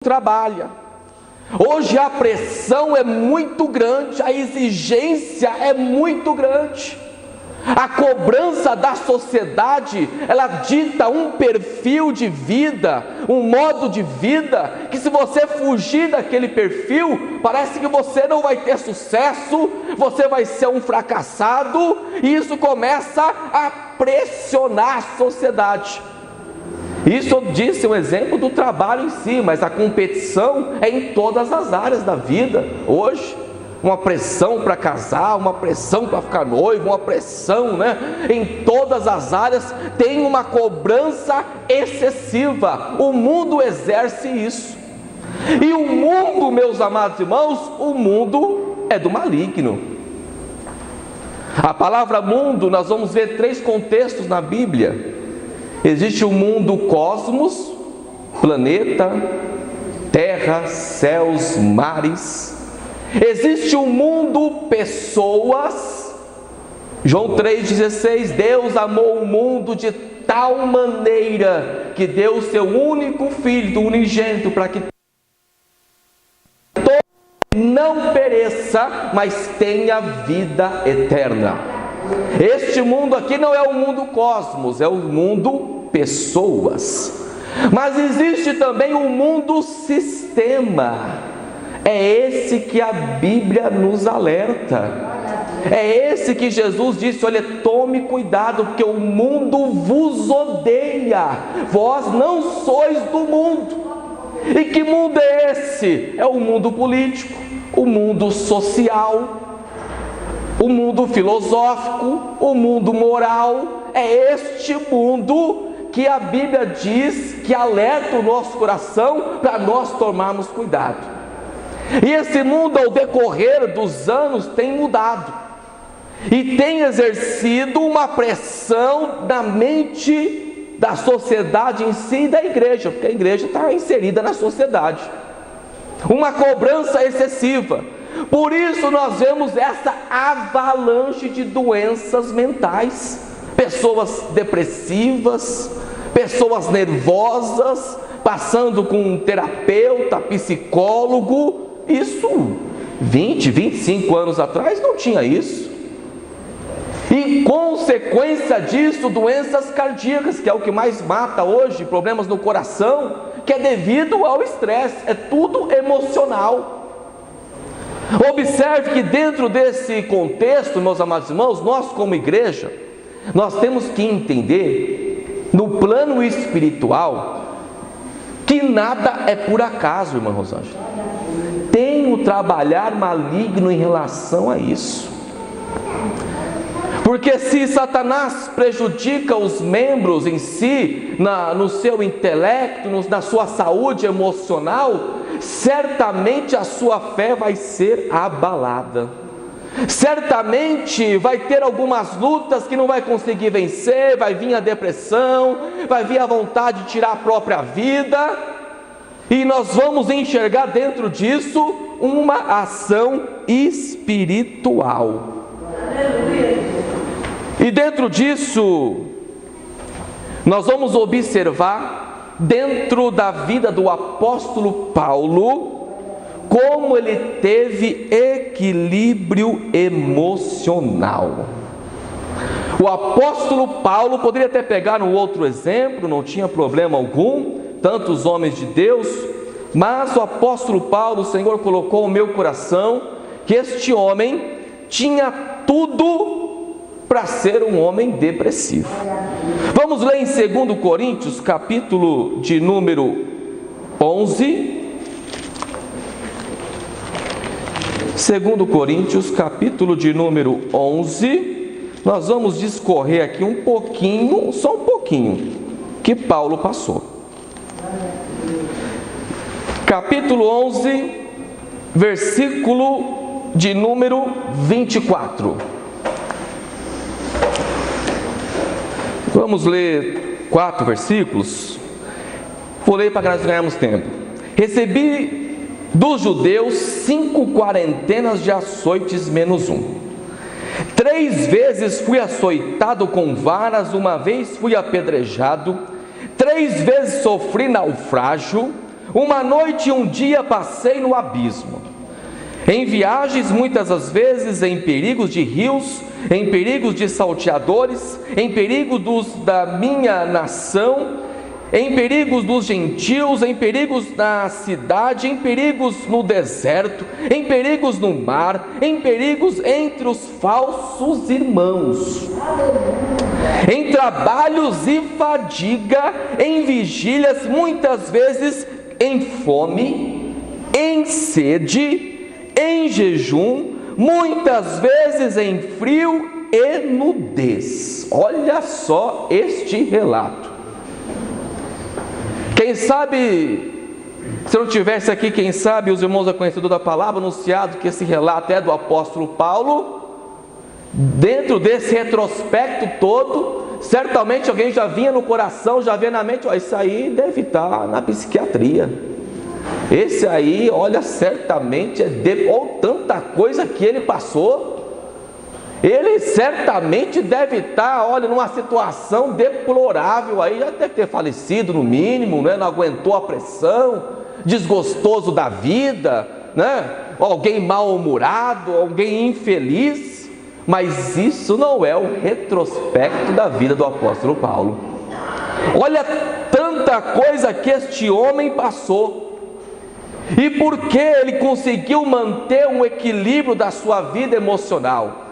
trabalha. Hoje a pressão é muito grande, a exigência é muito grande. A cobrança da sociedade, ela dita um perfil de vida, um modo de vida, que se você fugir daquele perfil, parece que você não vai ter sucesso, você vai ser um fracassado, e isso começa a pressionar a sociedade. Isso eu disse um exemplo do trabalho em si, mas a competição é em todas as áreas da vida hoje. Uma pressão para casar, uma pressão para ficar noivo, uma pressão, em todas as áreas tem uma cobrança excessiva. O mundo exerce isso. E o mundo, meus amados irmãos, o mundo é do maligno. A palavra mundo, nós vamos ver 3 contextos na Bíblia. Existe o mundo cosmos, planeta, terra, céus, mares. Existe o mundo pessoas. João 3,16, Deus amou o mundo de tal maneira que deu o seu único Filho, unigênito, para que todo não pereça, mas tenha vida eterna. Este mundo aqui não é o mundo cosmos, é o mundo pessoas. Mas existe também o mundo sistema. É esse que a Bíblia nos alerta. É esse que Jesus disse: olha, tome cuidado, porque o mundo vos odeia. Vós não sois do mundo. E que mundo é esse? É o mundo político, o mundo social, o mundo filosófico, o mundo moral. É este mundo que a Bíblia diz que alerta o nosso coração para nós tomarmos cuidado. E esse mundo, ao decorrer dos anos, tem mudado e tem exercido uma pressão na mente da sociedade em si e da igreja, porque a igreja está inserida na sociedade, uma cobrança excessiva. Por isso nós vemos essa avalanche de doenças mentais, pessoas depressivas, pessoas nervosas, passando com um terapeuta, psicólogo. Isso 20, 25 anos atrás não tinha isso. E consequência disso, doenças cardíacas, que é o que mais mata hoje, problemas no coração, que é devido ao estresse, é tudo emocional. Observe que dentro desse contexto, meus amados irmãos, nós como igreja, nós temos que entender, no plano espiritual, que nada é por acaso, irmã Rosângela. Tem um trabalhar maligno em relação a isso. Porque se Satanás prejudica os membros em si, no seu intelecto, na sua saúde emocional, certamente a sua fé vai ser abalada. Certamente vai ter algumas lutas que não vai conseguir vencer, vai vir a depressão, vai vir a vontade de tirar a própria vida. E nós vamos enxergar dentro disso uma ação espiritual. E dentro disso, nós vamos observar, dentro da vida do apóstolo Paulo, como ele teve equilíbrio emocional. O apóstolo Paulo, poderia até pegar um outro exemplo, não tinha problema algum, tantos homens de Deus, mas o apóstolo Paulo, o Senhor colocou no meu coração que este homem tinha tudo para ser um homem depressivo. Vamos ler em 2 Coríntios, capítulo de número 11. 2 Coríntios, capítulo de número 11. Nós vamos discorrer aqui um pouquinho, só um pouquinho, que Paulo passou. Capítulo 11, versículo de número 24. Vamos ler 4 versículos. Vou ler para que nós ganhamos tempo. Recebi dos judeus 5 quarentenas de açoites menos 1. 3 vezes fui açoitado com varas, 1 vez fui apedrejado, 3 vezes sofri naufrágio, Uma noite e um dia passei no abismo, em viagens muitas as vezes, em perigos de rios, em perigos de salteadores, em perigos da minha nação, em perigos dos gentios, em perigos na cidade, em perigos no deserto, em perigos no mar, em perigos entre os falsos irmãos, em trabalhos e fadiga, em vigílias, muitas vezes em fome, em sede, em jejum, muitas vezes em frio e nudez. Olha só este relato. Quem sabe, se eu não tivesse aqui, quem sabe os irmãos conhecedores da palavra, anunciado que esse relato é do apóstolo Paulo, dentro desse retrospecto todo, certamente alguém já vinha no coração, já vinha na mente, ó, isso aí deve estar na psiquiatria. Esse aí, olha, certamente ou tanta coisa que ele passou, ele certamente deve estar, olha, numa situação deplorável aí, já deve ter falecido no mínimo, né? Não aguentou a pressão, desgostoso da vida, né? Alguém mal-humorado, alguém infeliz, mas isso não é o retrospecto da vida do apóstolo Paulo. Olha tanta coisa que este homem passou. E por que ele conseguiu manter um equilíbrio da sua vida emocional?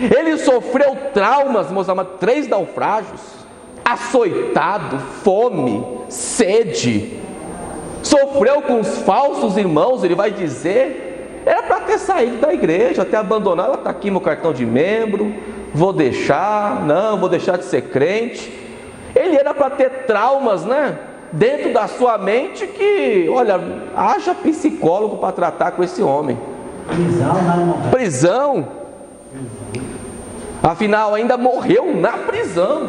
Ele sofreu traumas, meus amados, 3 naufrágios, açoitado, fome, sede, sofreu com os falsos irmãos, ele vai dizer, era para ter saído da igreja, ter abandonado, ela está aqui meu cartão de membro, vou deixar de ser crente. Ele era para ter traumas, né? Dentro da sua mente que, olha, haja psicólogo para tratar com esse homem. Prisão. Afinal, ainda morreu na prisão,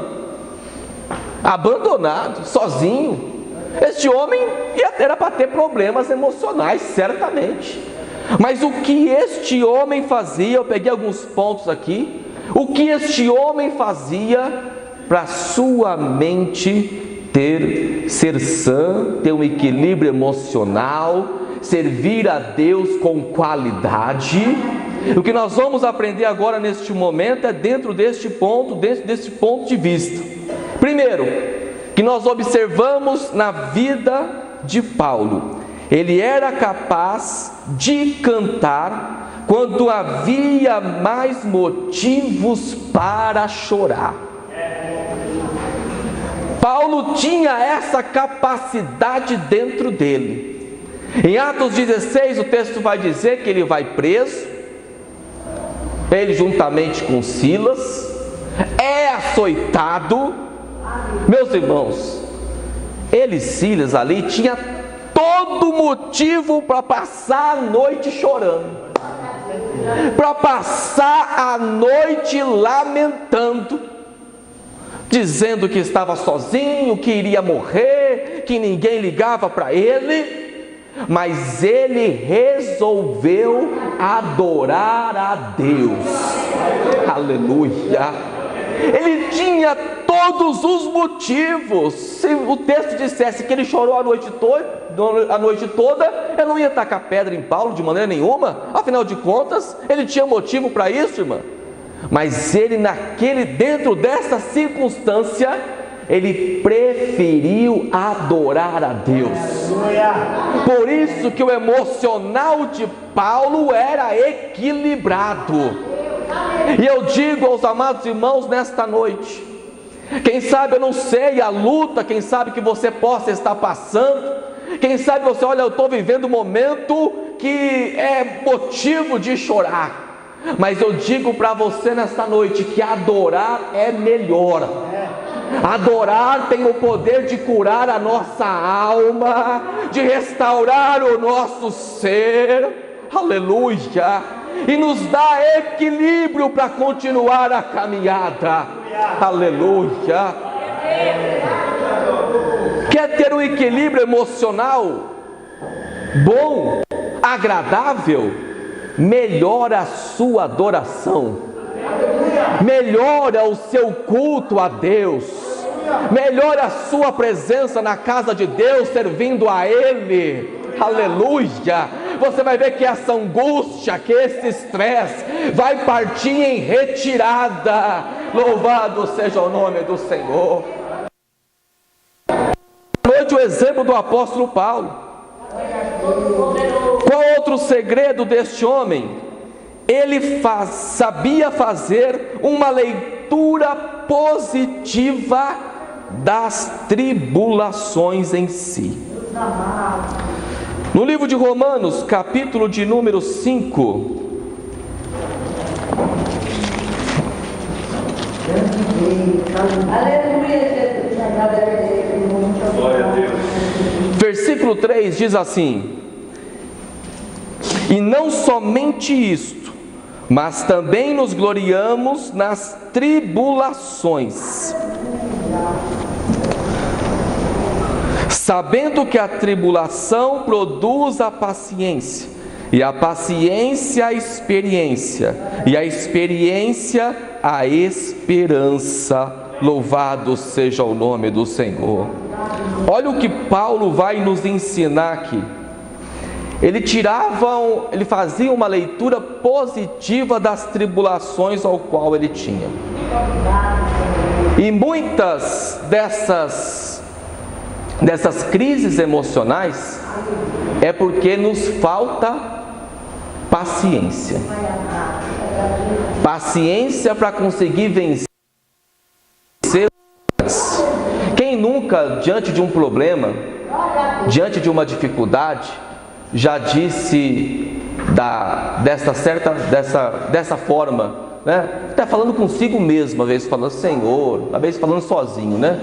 abandonado, sozinho. Este homem era para ter problemas emocionais, certamente. Mas o que este homem fazia, eu peguei alguns pontos aqui, o que este homem fazia para sua mente ser sã, ter um equilíbrio emocional, servir a Deus com qualidade. O que nós vamos aprender agora neste momento é dentro deste ponto de vista. Primeiro, que nós observamos na vida de Paulo, ele era capaz de cantar quando havia mais motivos para chorar. Paulo tinha essa capacidade dentro dele. Em Atos 16 o texto vai dizer que ele vai preso, ele juntamente com Silas, é açoitado. Meus irmãos, ele e Silas ali tinha todo motivo para passar a noite chorando, para passar a noite lamentando, dizendo que estava sozinho, que iria morrer, que ninguém ligava para ele, mas ele resolveu adorar a Deus. Aleluia! Ele tinha todos os motivos. Se o texto dissesse que ele chorou a noite toda, eu não ia tacar pedra em Paulo de maneira nenhuma. Afinal de contas, ele tinha motivo para isso, irmã. Mas ele dentro dessa circunstância, ele preferiu adorar a Deus. Por isso que o emocional de Paulo era equilibrado. E eu digo aos amados irmãos nesta noite, quem sabe eu não sei a luta, quem sabe que você possa estar passando, quem sabe você, olha, eu estou vivendo um momento que é motivo de chorar. Mas eu digo para você nesta noite que adorar é melhor. Adorar tem o poder de curar a nossa alma, de restaurar o nosso ser, aleluia, e nos dá equilíbrio para continuar a caminhada, aleluia. Quer ter um equilíbrio emocional bom, agradável? Melhora a sua adoração, melhora o seu culto a Deus, Melhore a sua presença na casa de Deus, servindo a Ele. Aleluia! Você vai ver que essa angústia, que esse estresse vai partir em retirada. Louvado seja o nome do Senhor. Noite o exemplo do apóstolo Paulo. Qual outro segredo deste homem? Ele sabia fazer uma leitura positiva das tribulações em si. No livro de Romanos, capítulo de número 5, versículo 3 diz assim: e não somente isto, mas também nos gloriamos nas tribulações, sabendo que a tribulação produz a paciência, e a paciência a experiência, e a experiência a esperança. Louvado seja o nome do Senhor. Olha o que Paulo vai nos ensinar aqui. Ele fazia uma leitura positiva das tribulações ao qual ele tinha. E muitas dessas crises emocionais é porque nos falta paciência. Paciência para conseguir vencer. Quem nunca, diante de um problema, diante de uma dificuldade, já disse dessa forma, né? Até falando consigo mesmo, às vezes falando Senhor, às vezes falando sozinho, né?